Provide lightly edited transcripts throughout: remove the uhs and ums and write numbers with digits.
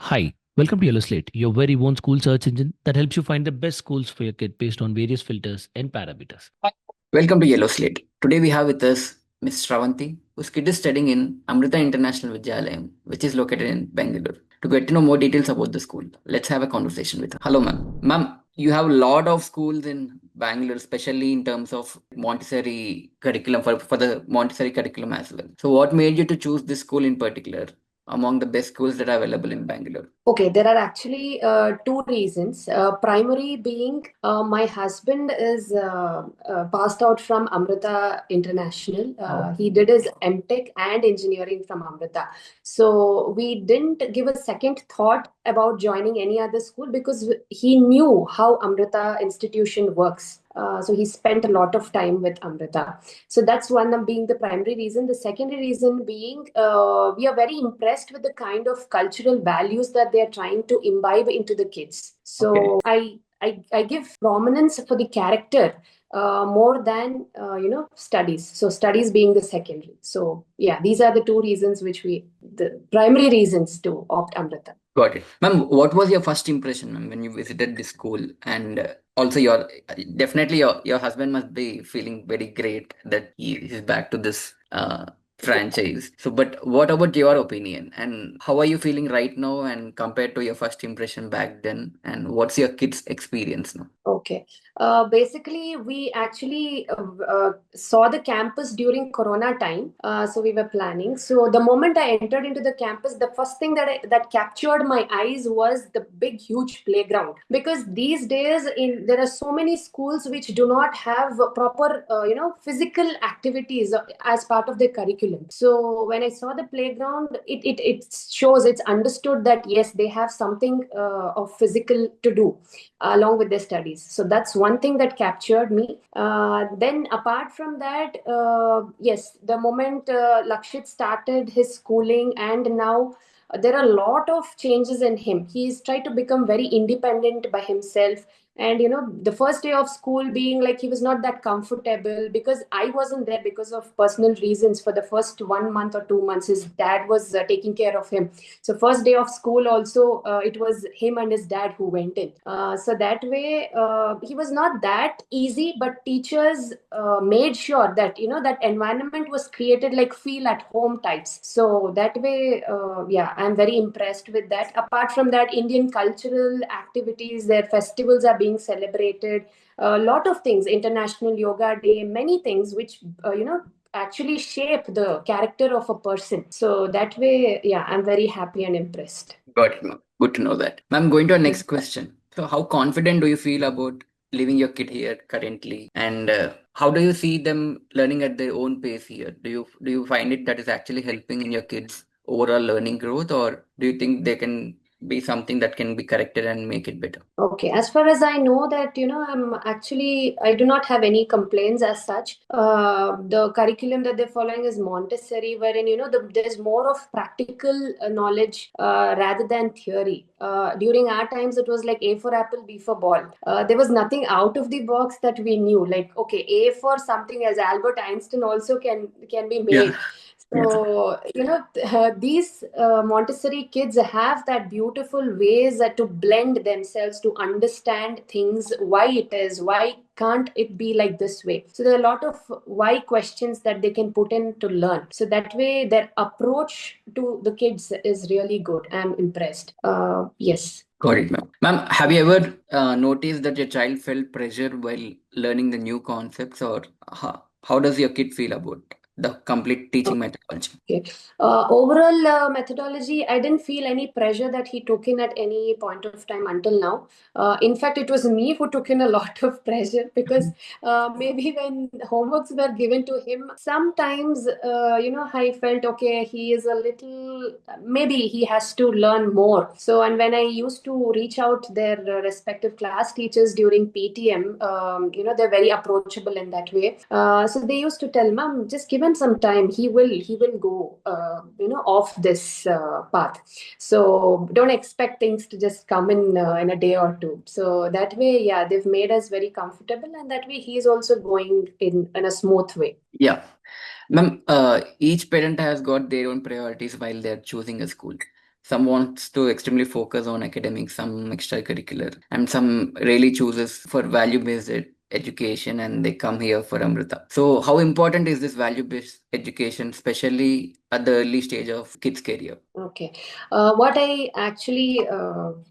Hi, welcome to Yellow Slate, your very own school search engine that helps you find the best schools for your kid based on various filters and parameters. Welcome to Yellow Slate. Today we have with us Miss Shravanti, whose kid is studying in Amrita International Vidyalayam, which is located in Bengaluru. To get to know more details about the school, let's have a conversation with her. Hello, ma'am. Ma'am, you have a lot of schools in Bangalore, especially in terms of Montessori curriculum for the Montessori curriculum as well. So, what made you to choose this school in particular among the best schools that are available in Bangalore? Okay, there are actually two reasons. Primary being my husband is passed out from Amrita International. He did his MTech and engineering from Amrita. So we didn't give a second thought about joining any other school because he knew how Amrita institution works. So he spent a lot of time with Amrita. So that's one of being the primary reason. The secondary reason being we are very impressed with the kind of cultural values that they are trying to imbibe into the kids. So I give prominence for the character more than studies. So studies being the secondary. So yeah, these are the two reasons the primary reasons to opt Amrita. Got it. Ma'am, what was your first impression, ma'am, when you visited the school? And also your husband must be feeling very great that he is back to this franchise. So, but what about your opinion? And how are you feeling right now and compared to your first impression back then? And what's your kids' experience now? Okay. Basically, we actually saw the campus during Corona time. So we were planning. So the moment I entered into the campus, the first thing that captured my eyes was the big, huge playground. Because these days, there are so many schools which do not have proper, physical activities as part of their curriculum. So when I saw the playground, it shows, it's understood that yes, they have something of physical to do along with their studies. So that's one thing that captured me. Then apart from that, yes, the moment Lakshit started his schooling, and now there are a lot of changes in him. He's tried to become very independent by himself. And the first day of school being like he was not that comfortable because I wasn't there because of personal reasons. For the first 1 month or 2 months, his dad was taking care of him. So first day of school also, it was him and his dad who went in. So that way, he was not that easy, but teachers made sure that that environment was created like feel at home types. So that way, yeah, I'm very impressed with that. Apart from that, Indian cultural activities, their festivals are being celebrated. A lot of things, International Yoga Day, many things which actually shape the character of a person. So that way, yeah, I'm very happy and impressed. Got it, ma'am. Good to know that. Ma'am, going to our next question. So, how confident do you feel about leaving your kid here currently, and how do you see them learning at their own pace here? Do you find it that is actually helping in your kids' overall learning growth, or do you think they can be something that can be corrected and make it better? Okay, as far as I know that, I do not have any complaints as such. The curriculum that they're following is Montessori, wherein, there's more of practical knowledge rather than theory. During our times, it was like A for apple, B for ball. There was nothing out of the box that we knew. Like, okay, A for something as Albert Einstein also can be Yeah. made. So, these Montessori kids have that beautiful ways to blend themselves to understand things, why it is, why can't it be like this way. So there are a lot of why questions that they can put in to learn. So that way, their approach to the kids is really good. I'm impressed. Yes. Got it, ma'am. Ma'am, have you ever noticed that your child felt pressure while learning the new concepts, or how does your kid feel about the complete teaching methodology? Okay. Overall methodology, I didn't feel any pressure that he took in at any point of time until now. In fact, it was me who took in a lot of pressure because maybe when homeworks were given to him, sometimes, I felt, okay, he is a little, maybe he has to learn more. So, and when I used to reach out their respective class teachers during PTM, they're very approachable in that way. So they used to tell, Mom, just give him some time. He will go, off this path. So don't expect things to just come in a day or two. So that way, yeah, they've made us very comfortable, and that way he's also going in a smooth way. Yeah. Ma'am, each parent has got their own priorities while they're choosing a school. Some wants to extremely focus on academics, some extracurricular, and some really chooses for value-based education, and they come here for Amrita. So how important is this value-based education, especially at the early stage of kids' career? Okay. What I actually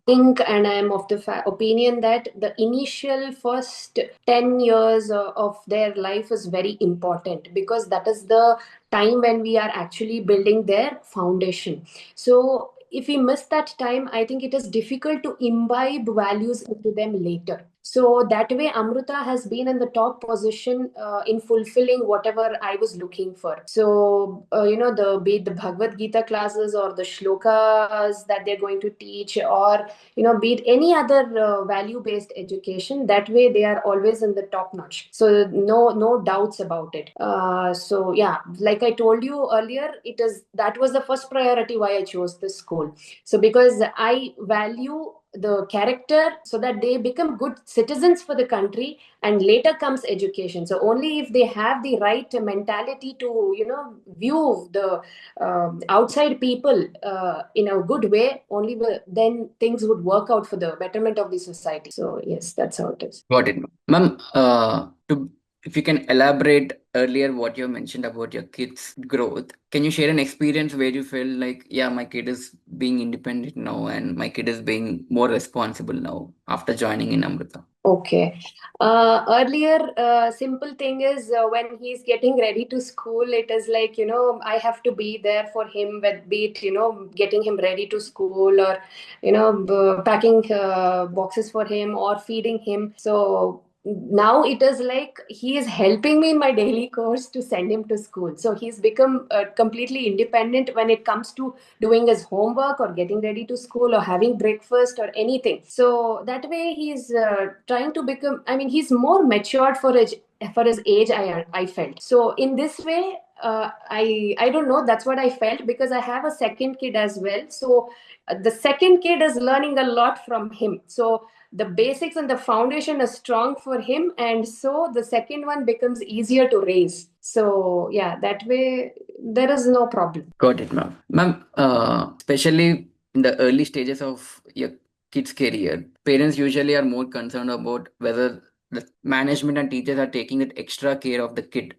think, and I am of the opinion that the initial first 10 years of their life is very important, because that is the time when we are actually building their foundation. So if we miss that time, I think it is difficult to imbibe values into them later. So that way, Amrita has been in the top position in fulfilling whatever I was looking for. So, be it the Bhagavad Gita classes or the shlokas that they're going to teach, or, be it any other value-based education, that way they are always in the top notch. So no doubts about it. So yeah, like I told you earlier, that was the first priority why I chose this school. So because I value the character, so that they become good citizens for the country, and later comes education. So only if they have the right mentality to view the outside people in a good way, only then things would work out for the betterment of the society. So yes, that's how it is. Got it, ma'am. If you can elaborate earlier what you mentioned about your kids' growth, can you share an experience where you feel like, yeah, my kid is being independent now and my kid is being more responsible now after joining in Amrita? Okay. Earlier, simple thing is when he's getting ready to school, it is like, I have to be there for him, with be it, getting him ready to school, or, packing boxes for him or feeding him. So now it is like he is helping me in my daily course to send him to school. So he's become completely independent when it comes to doing his homework or getting ready to school or having breakfast or anything. So that way he's trying to become, I mean, he's more matured for his age. I felt so in this way. I don't know, that's what I felt, because I have a second kid as well. So the second kid is learning a lot from him. So the basics and the foundation is strong for him, and so the second one becomes easier to raise. So yeah, that way there is no problem. Got it, ma'am. Ma'am, especially in the early stages of your kid's career, parents usually are more concerned about whether the management and teachers are taking that extra care of the kid,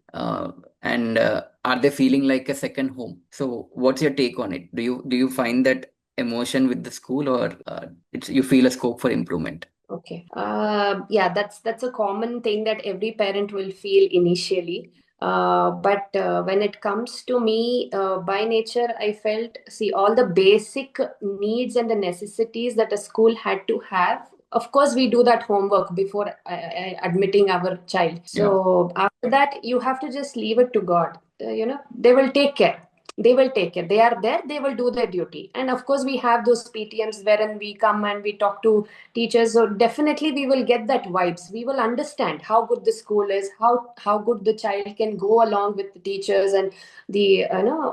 and are they feeling like a second home? So, what's your take on it? Do you find that emotion with the school, or you feel a scope for improvement? Okay. Yeah, that's a common thing that every parent will feel initially. But when it comes to me, by nature, I felt, see, all the basic needs and the necessities that a school had to have. Of course, we do that homework before admitting our child. So after that, you have to just leave it to God. They will take care. They will take care. They are there. They will do their duty. And of course, we have those PTMs wherein we come and we talk to teachers. So definitely we will get that vibes. We will understand how good the school is, how good the child can go along with the teachers and the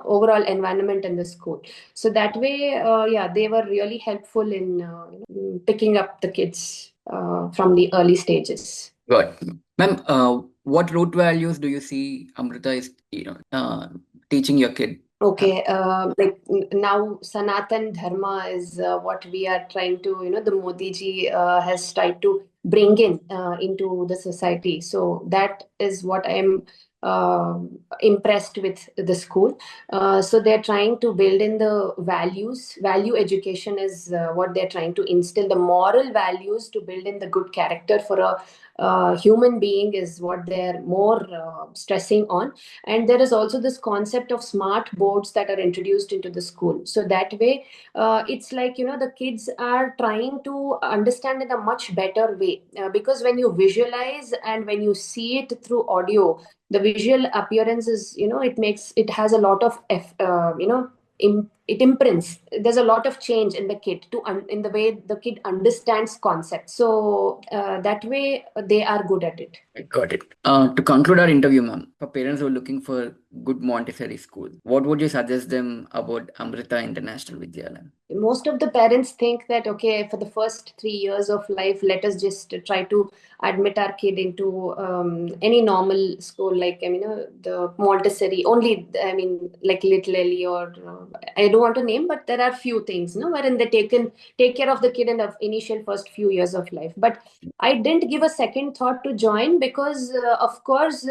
overall environment in the school. So that way, yeah, they were really helpful in picking up the kids from the early stages. Good. Ma'am, what root values do you see Amrita is teaching your kid? Okay, like now Sanatan Dharma is what we are trying to, the Modi ji has tried to bring in into the society. So that is what I am uh, impressed with the school. So they're trying to build in the values. Value education is what they're trying to instill, the moral values to build in the good character for a human being is what they're more stressing on. And there is also this concept of smart boards that are introduced into the school. So that way, it's like, the kids are trying to understand in a much better way, because when you visualize and when you see it through audio, the visual appearance is, it has a lot of it imprints. There's a lot of change in the kid in the way the kid understands concepts. So that way they are good at it. Got it. To conclude our interview, ma'am, for parents who are looking for good Montessori school, what would you suggest them about Amrita International Vidyalaya? Most of the parents think that, okay, for the first 3 years of life, let us just try to admit our kid into any normal school, like, the Montessori only, I mean, like Little Ellie, or I don't want to name, but there are few things, wherein they take care of the kid in the initial first few years of life. But I didn't give a second thought to join because, of course,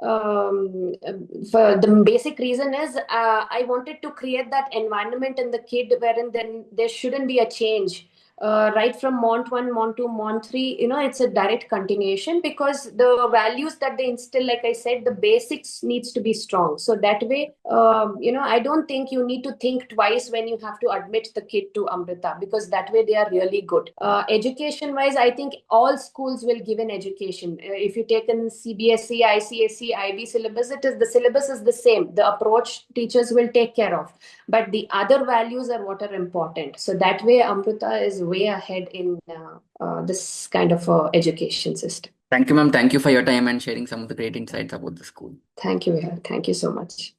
for the basic reason is I wanted to create that environment in the kid wherein then there shouldn't be a change. Right from Mont 1, Mont 2, Mont 3, it's a direct continuation because the values that they instill, like I said, the basics needs to be strong. So that way, I don't think you need to think twice when you have to admit the kid to Amrita, because that way they are really good. Education wise, I think all schools will give an education. If you take in CBSE, ICSE, IB syllabus, the syllabus is the same. The approach teachers will take care of, but the other values are what are important. So that way Amrita is way ahead in this kind of education system. Thank you, ma'am. Thank you for your time and sharing some of the great insights about the school. Thank you, Vihar. Thank you so much.